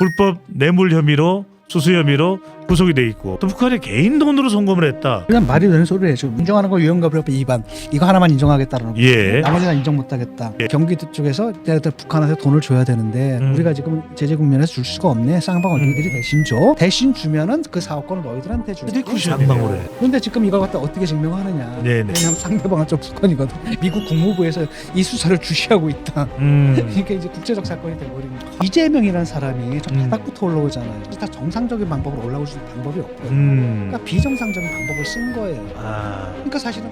불법 뇌물 혐의로 수수 혐의로 구속이 돼 있고 또 북한의 개인 돈으로 송금을 했다. 그냥 말이 되는 소리를 해줘. 인정하는 거 유형가불법 위반. 이거 하나만 인정하겠다라는 거. 예. 나머지는 인정 못하겠다. 예. 경기도 쪽에서 내가 북한한테 돈을 줘야 되는데 우리가 지금 제재 국면에서 줄 수가 없네. 쌍방울 니들이 대신 줘. 대신 주면은 그 사업권을 너희들한테 줄게. 쌍방울에. 그런데 지금 이걸 갖다 어떻게 증명하느냐. 네네. 왜냐하면 상대방은 저 북한이거든. 미국 국무부에서 이 수사를 주시하고 있다. 그러니까 이제 국제적 사건이 돼버린 거야. 이재명이라는 사람이 저 바닥부터 올라오잖아요. 다 정상적인 방법으로 올라올 수 있는 방법이 없고요. 그러니까 비정상적인 방법을 쓴 거예요. 그러니까 사실은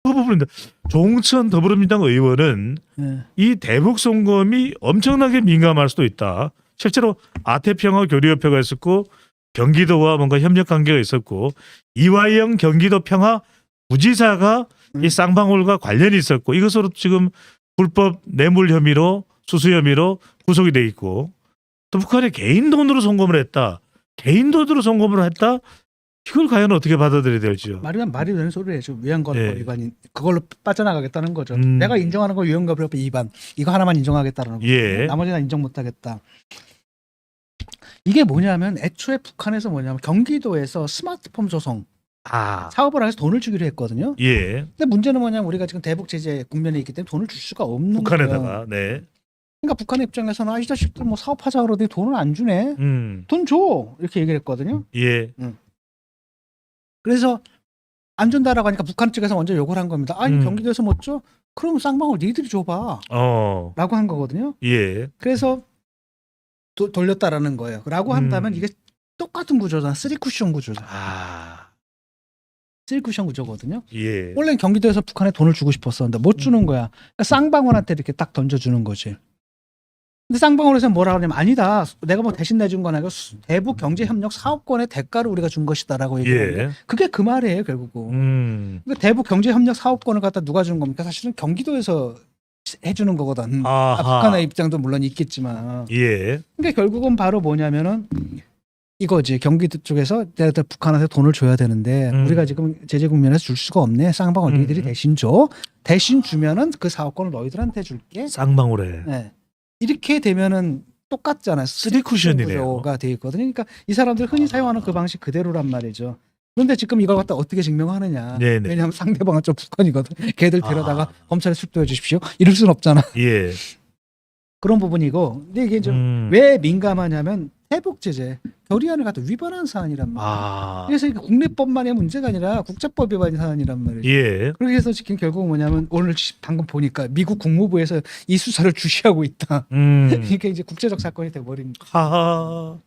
그 부분인데 조홍천 더불어민주당 의원은 네. 이 대북 송금이 엄청나게 민감할 수도 있다. 실제로 아태평화 교류협회가 있었고 경기도와 뭔가 협력 관계가 있었고 이화영 경기도 평화 부지사가 이 쌍방울과 관련이 있었고 이것으로 지금 불법 뇌물 혐의로 수수 혐의로 구속이 돼 있고 또 북한의 개인 돈으로 송금을 했다. 개인 돈으로 송금을 했다. 이걸 과연 어떻게 받아들여야 될지요. 말이 되는 소리를 해줘. 위헌가불법 네. 위반이 그걸로 빠져나가겠다는 거죠. 음. 내가 인정하는 거 위헌가불법 위반. 이거 하나만 인정하겠다라는 거. 예. 나머지는 인정 못하겠다. 이게 뭐냐면 애초에 북한에서 뭐냐면 경기도에서 스마트폰 조성 사업을 해서 돈을 주기로 했거든요. 예. 근데 문제는 뭐냐면 우리가 지금 대북 제재 국면에 있기 때문에 돈을 줄 수가 없는 거예요. 북한에다가 네. 그러니까 북한의 입장에서는 이 자식들 뭐 사업하자 그러더니 돈을 안 주네. 돈 줘. 이렇게 얘기를 했거든요. 예. 그래서 안 준다라고 하니까 북한 측에서 먼저 요구를 한 겁니다. 아니 경기도에서 못 줘? 그럼 쌍방울 니들이 줘봐. 라고 한 거거든요. 예. 그래서 돌렸다라는 거예요. 라고 한다면 이게 똑같은 구조잖아. 3쿠션 구조잖아. 3쿠션 구조거든요. 예. 원래는 경기도에서 북한에 돈을 주고 싶었었는데 못 주는 거야. 그러니까 쌍방울한테 이렇게 딱 던져주는 거지. 근데 쌍방울에서는 뭐라 그러냐면 아니다. 내가 뭐 대신 내준 건 아니고 대북 경제협력 사업권의 대가를 우리가 준 것이다라고 얘기하는데 예. 그게 그 말이에요 결국은. 그러니까 대북 경제협력 사업권을 갖다 누가 주는 겁니까? 사실은 경기도에서 해주는 거거든. 북한의 입장도 물론 있겠지만. 예. 그러니까 결국은 바로 뭐냐면은 이거지. 경기도 쪽에서 내가 북한한테 돈을 줘야 되는데 우리가 지금 제재 국면에서 줄 수가 없네. 쌍방울 니들이 대신 줘. 대신 주면은 그 사업권을 너희들한테 줄게. 쌍방울에. 네. 이렇게 되면은 똑같잖아요. 3쿠션이네요. 가 돼 있거든요. 그러니까 이 사람들 흔히 사용하는 그 방식 그대로란 말이죠. 그런데 지금 이걸 갖다 어떻게 증명하느냐. 네네. 왜냐하면 상대방은 좀 북한이거든. 걔들 데려다가 검찰에 출두해 주십시오. 이럴 순 없잖아. 예. 그런 부분이고. 근데 이게 좀 왜 민감하냐면 대북 제재 결의안을 갖다 위반한 사안이란 말이에요. 그래서 이게 국내법만의 문제가 아니라 국제법 위반 사안이란 말이죠. 예. 그렇게 해서 지금 결국 뭐냐면 오늘 방금 보니까 미국 국무부에서 이 수사를 주시하고 있다. 이게 이제 국제적 사건이 돼버린 거죠. 하하.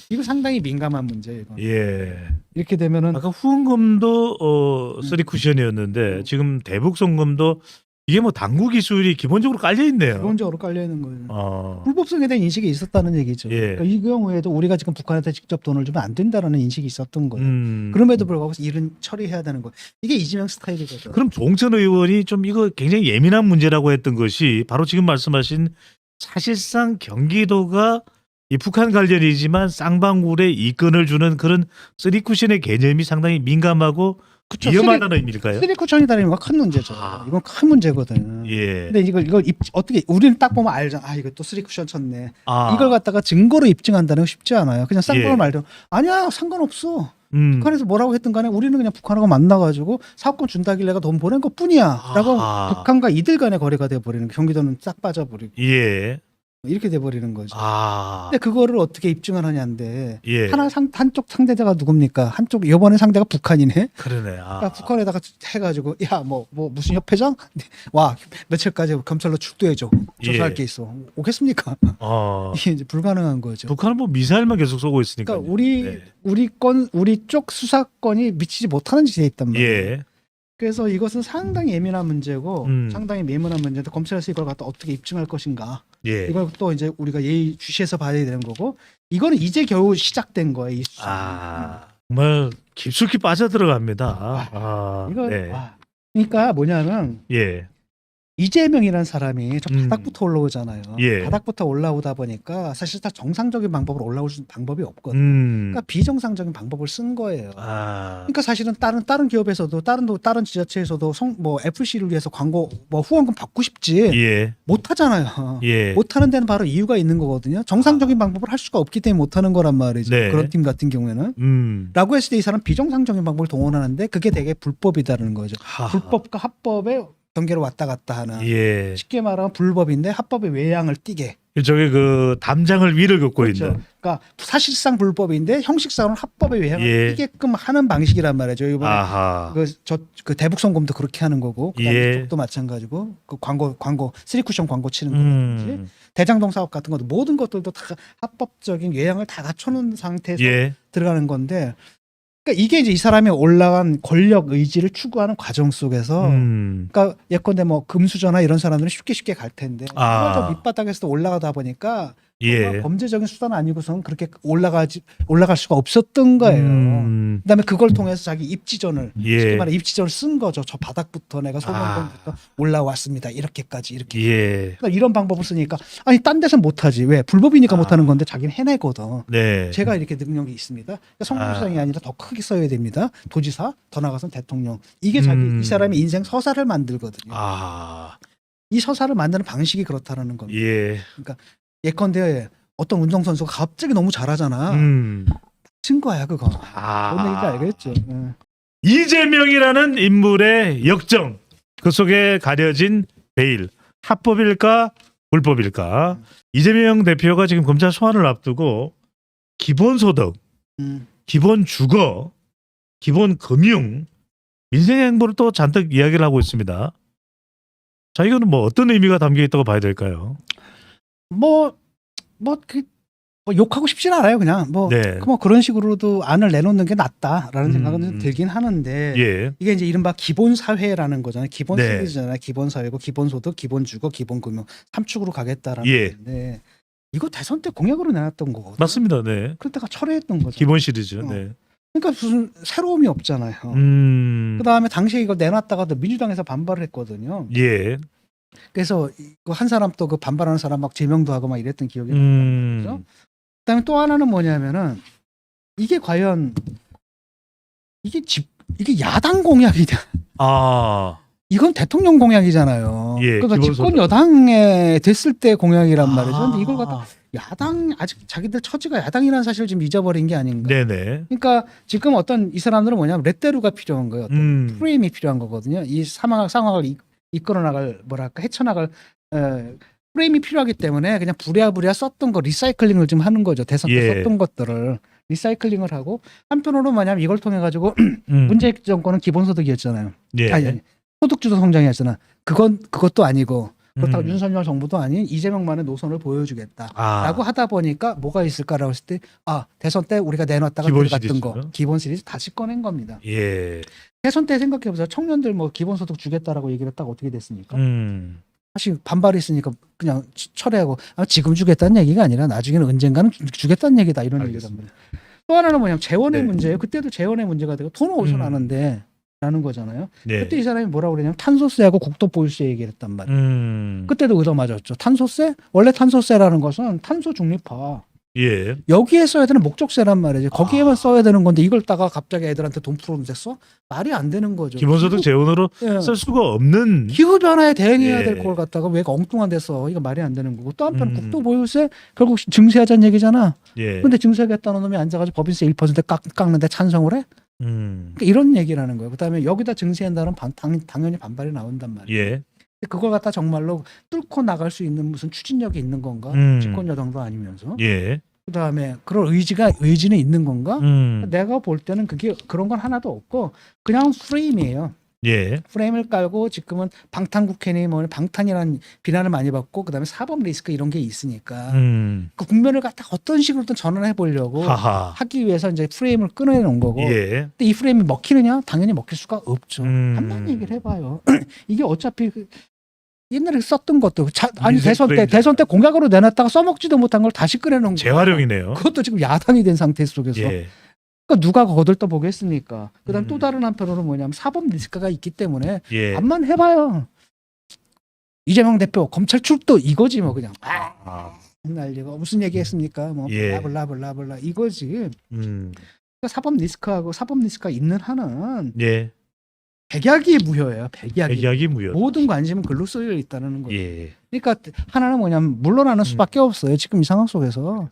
이거 상당히 민감한 문제예요. 이거. 예. 이렇게 되면은 아까 후원금도 3쿠션이었는데 지금 대북 송금도 이게 뭐 당구 기술이 기본적으로 깔려 있네요. 기본적으로 깔려 있는 거예요. 어. 불법성에 대한 인식이 있었다는 얘기죠. 예. 그러니까 이 경우에도 우리가 지금 북한한테 직접 돈을 주면 안 된다라는 인식이 있었던 거예요. 음. 그럼에도 불구하고 일은 처리해야 되는 거예요. 이게 이재명 스타일이거든. 그럼 조홍천 의원이 좀 이거 굉장히 예민한 문제라고 했던 것이 바로 지금 말씀하신 사실상 경기도가 이 북한 관련이지만 쌍방울에 이권을 주는 그런 3쿠션의 개념이 상당히 민감하고 그쵸, 위험하다는 의미일까요? 3쿠션이다는 건 큰 문제죠. 이건 큰 문제거든. 예. 근데 이걸 어떻게 우리는 딱 보면 알잖아. 아 이거 또 3쿠션 쳤네. 아. 이걸 갖다가 증거로 입증한다는 건 쉽지 않아요. 그냥 쌍방울 예. 말대로 아니야 상관없어. 북한에서 뭐라고 했든 간에 우리는 그냥 북한하고 만나가지고 사업권 준다길래 내가 돈 보낸 것 뿐이야 라고 북한과 이들 간의 거래가 돼버리는 거예요. 경기도는 싹 빠져버리고 예. 이렇게 돼버리는 거죠. 아. 근데 그거를 어떻게 입증을 하냐인데 예. 한쪽 상대자가 누굽니까? 한쪽 이번에 상대가 북한이네. 그러네. 그러니까 북한에다가 해가지고 야 뭐 무슨 협회장 와 며칠까지 검찰로 출두해줘 조사할 예. 게 있어 오겠습니까? 어. 이게 이제 불가능한 거죠. 북한은 뭐 미사일만 계속 쏘고 있으니까. 그러니까 우리 쪽 수사권이 미치지 못하는 지대에 있단 말이에요. 예. 그래서 이것은 상당히 예민한 문제고 음. 상당히 예민한 문제인데 검찰에서 이걸 갖다 어떻게 입증할 것인가 예. 이걸 또 이제 우리가 예의 주시해서 봐야 되는 거고 이거는 이제 겨우 시작된 거예요. 이 수사. 아. 정말 깊숙이 빠져 들어갑니다. 아. 이거 네. 그러니까 뭐냐면 예. 이재명이라는 사람이 저 음. 바닥부터 올라오잖아요. 예. 바닥부터 올라오다 보니까 사실 다 정상적인 방법으로 올라올 수 있는 방법이 없거든요. 음. 그러니까 비정상적인 방법을 쓴 거예요. 아. 그러니까 사실은 다른 기업에서도 다른 지자체에서도 뭐 FC를 위해서 광고 뭐 후원금 받고 싶지 예. 못 하잖아요. 예. 못 하는 데는 바로 이유가 있는 거거든요. 정상적인 방법을 할 수가 없기 때문에 못 하는 거란 말이죠. 네. 그런 팀 같은 경우에는. 라고 했을 때 이 사람 비정상적인 방법을 동원하는데 그게 되게 불법이다는 거죠. 하하. 불법과 합법의 경계를 왔다 갔다 하는. 예. 쉽게 말하면 불법인데 합법의 외양을 띠게. 저게 그 담장을 위를 긋고 그렇죠. 있는. 그러니까 사실상 불법인데 형식상으로는 합법의 외양을 예. 띠게끔 하는 방식이란 말이죠. 이번에 아하. 그 대북송금도 그렇게 하는 거고 그다음에 예. 이쪽도 마찬가지고 그 광고 쓰리쿠션 광고 치는 거든지 음. 대장동 사업 같은 것도 모든 것들도 다 합법적인 외양을 다 갖춰놓은 상태에서 예. 들어가는 건데 그러니까 이게 이제 이 사람이 올라간 권력 의지를 추구하는 과정 속에서 그러니까 예컨대 뭐 금수저나 이런 사람들은 쉽게 갈 텐데 아. 저 밑바닥에서 올라가다 보니까 예. 범죄적인 수단 아니고서는 그렇게 올라갈 수가 없었던 거예요. 그다음에 그걸 통해서 자기 입지전을 예. 쉽게 말해 입지전을 쓴 거죠. 저 바닥부터 내가 소변권부터 올라왔습니다. 이렇게. 예. 그러니까 이런 방법을 쓰니까 아니 딴 데서는 못하지 왜 불법이니까 못하는 건데 자기는 해내거든. 네. 제가 이렇게 능력이 있습니다. 그러니까 성남시장이 아니라 더 크게 써야 됩니다. 도지사, 더 나가서는 대통령. 이게 이 사람의 인생 서사를 만들거든요. 아. 이 서사를 만드는 방식이 그렇다라는 겁니다. 예. 예컨대 어떤 운동선수가 갑자기 너무 잘하잖아. 친 거야 그거. 뭔 얘기인지 알겠죠. 이재명이라는 인물의 역정, 그 속에 가려진 베일, 합법일까 불법일까? 이재명 대표가 지금 검찰 소환을 앞두고 기본소득, 음. 기본 주거, 기본 금융, 민생 행보를 또 잔뜩 이야기를 하고 있습니다. 자, 이거는 뭐 어떤 의미가 담겨 있다고 봐야 될까요? 뭐 욕하고 싶진 않아요. 그냥 뭐 그런 식으로도 안을 내놓는 게 낫다라는 생각은 좀 들긴 하는데 예. 이게 이제 이른바 기본 사회라는 거잖아요. 기본 네. 시리즈잖아요. 기본 사회고 기본 소득, 기본 주거, 기본 금융 3축으로 가겠다라는 예. 건데 이거 대선 때 공약으로 내놨던 거거든요. 맞습니다. 네. 그때가 철회했던 거죠. 기본 시리즈. 네. 그러니까 무슨 새로움이 없잖아요. 그다음에 당시에 이거 내놨다가도 민주당에서 반발을 했거든요. 예. 그래서 한 사람 또 그 반발하는 사람 막 제명도 하고 막 이랬던 기억이 나요. 그다음에 또 하나는 뭐냐면은 이게 과연 이게 야당 공약이냐? 아. 이건 대통령 공약이잖아요. 예, 그러니까 기본소득. 집권 여당에 됐을 때 공약이란 말이죠. 근데 이걸 갖다 야당 아직 자기들 처지가 야당이라는 사실을 지금 잊어버린 게 아닌가. 네네. 그러니까 지금 어떤 이 사람들은 뭐냐면 레떼루가 필요한 거예요. 어떤 프레임이 필요한 거거든요. 이 상황을 이끌어 나갈 뭐랄까 헤쳐나갈 프레임이 필요하기 때문에 그냥 부랴부랴 썼던 거 리사이클링을 좀 하는 거죠. 대선 때 예. 썼던 것들을 리사이클링을 하고 한편으로 뭐냐면 이걸 통해 가지고 문재인 정권은 기본소득이었잖아요. 예. 아니 소득주도 성장이었잖아. 그것도 아니고 그렇다고 윤석열 정부도 아닌 이재명만의 노선을 보여주겠다라고 하다 보니까 뭐가 있을까라고 했을 때 대선 때 우리가 내놨다가 기본 들어갔던 시리즈. 거 기본 시리즈 다시 꺼낸 겁니다. 예. 대선 때 생각해 보세요. 청년들 뭐 기본소득 주겠다라고 얘기를 했다가 어떻게 됐습니까? 사실 반발이 있으니까 그냥 철회하고 지금 주겠다는 얘기가 아니라 나중에는 언젠가는 주겠다는 얘기다 이런 얘기란 말이에요. 또 하나는 뭐냐면 재원의 네. 문제예요. 그때도 재원의 문제가 되고 돈은 어디서 나는데 라는 거잖아요. 네. 그때 이 사람이 뭐라고 그러냐면 탄소세하고 국토보유세 얘기를 했단 말이에요. 그때도 얻어맞았죠. 탄소세? 원래 탄소세라는 것은 탄소 중립화. 예. 여기에 써야 되는 목적세란 말이죠. 거기에만 써야 되는 건데 이걸 따가 갑자기 애들한테 돈 풀어놓는데 써? 말이 안 되는 거죠. 기본소득 재원으로 예. 쓸 수가 없는. 기후 변화에 대응해야 예. 될 걸 갖다가 왜 엉뚱한 데서 이거 말이 안 되는 거고 또 한편 국토보유세 결국 증세하자는 얘기잖아. 예. 근데 증세하겠다는 놈이 앉아가지고 법인세 1% 깎는데 찬성을 해? 그러니까 이런 얘기라는 거예요. 그다음에 여기다 증세한다는 당연히 반발이 나온단 말이에요. 예. 근데 그걸 갖다 정말로 뚫고 나갈 수 있는 무슨 추진력이 있는 건가? 집권 여당도 아니면서. 예. 그다음에 그런 의지는 있는 건가? 내가 볼 때는 그게 그런 건 하나도 없고 그냥 프레임이에요. 예. 프레임을 깔고 지금은 방탄국회니 뭐 방탄이라는 비난을 많이 받고 그다음에 사법 리스크 이런 게 있으니까 그 국면을 갖다 어떤 식으로든 전환해 보려고 하기 위해서 이제 프레임을 끊어놓은 거고. 예. 근데 이 프레임이 먹히느냐? 당연히 먹힐 수가 없죠. 한번 얘기를 해봐요. 이게 어차피 옛날에 썼던 것도 아니 대선 때 공약으로 내놨다가 써먹지도 못한 걸 다시 꺼내놓은 거예요. 재활용이네요. 그것도 지금 야당이 된 상태 속에서. 예. 그러니까 누가 거들떠 보겠습니까? 그다음 또 다른 한편으로는 뭐냐면 사법 리스크가 있기 때문에 예. 암만 해봐요. 이재명 대표 검찰 출도 이거지 뭐 그냥 아. 날리고 무슨 얘기했습니까? 뭐 예. 블라블라블라 이거지. 음. 그러니까 사법 리스크가 있는 한은 예. 백약이 무효예요. 백약이. 백약이 무효. 모든 관심은 글로 쏠려 있다는 거예요. 예. 그러니까 하나는 뭐냐면 물러나는 수밖에 없어요. 지금 이 상황 속에서.